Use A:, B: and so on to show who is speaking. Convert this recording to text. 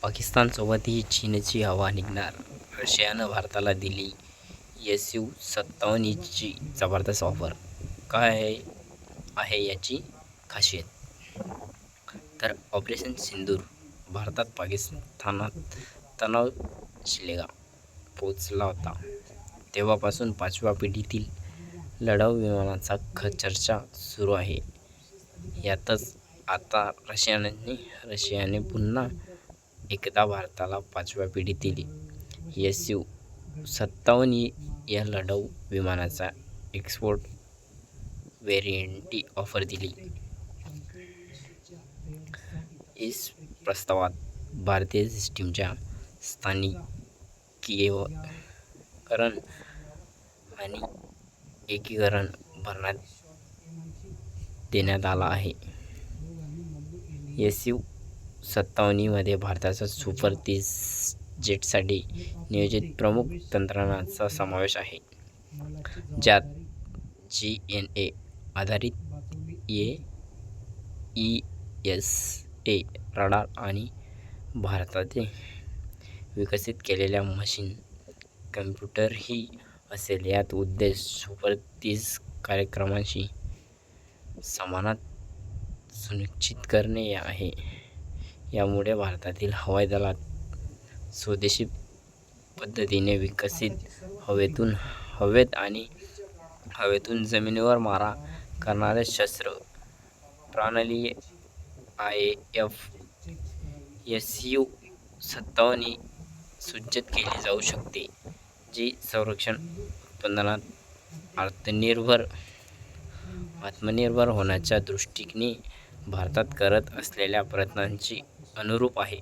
A: पाकिस्तानसोबतही चीनची हवा निघणार. रशियानं भारताला दिली Su-57ची जबरदस्त ऑफर. काय आहे याची खासियत? तर ऑपरेशन सिंदूर भारतात पाकिस्तानात तणाव शिगेला पोचला होता. तेव्हापासून 5व्या पिढीतील लढाऊ विमानांचा चर्चा सुरू आहे. यातच आता रशियाने पुन्हा एकदा भारताला 5व्या पिढीतील Su-57 या लढाऊ विमानाच्या एक्सपोर्ट व्हेरिएंटची ऑफर दिली. इस प्रस्तावात भारतीय सिस्टीमच्या स्थानिकीकरण आणि एकीकरण भर देण्यात आला आहे. Su-57 मध्ये भारताच्या सुपर 30 जेटसाठी नियोजित प्रमुख तंत्रज्ञानाचा समावेश आहे, ज्यात GNA आधारित AESA रडार आणि भारताने विकसित केलेला मशीन कॉम्प्युटरही असेल. याचा उद्देश सुपर 30 कार्यक्रमांशी सामना सुनिश्चित करणे आहे. यामुळे भारतातील हवाई दलात स्वदेशी पद्धतीने विकसित हवेतून जमिनीवर मारा करणारे शस्त्र प्रणाली IAF Su-57 सज्ज केली जाऊ शकते, जी संरक्षण उत्पादनात आत्मनिर्भर होण्याच्या दृष्टीने भारतात करत असलेल्या प्रयत्नांशी अनुरूप आहे.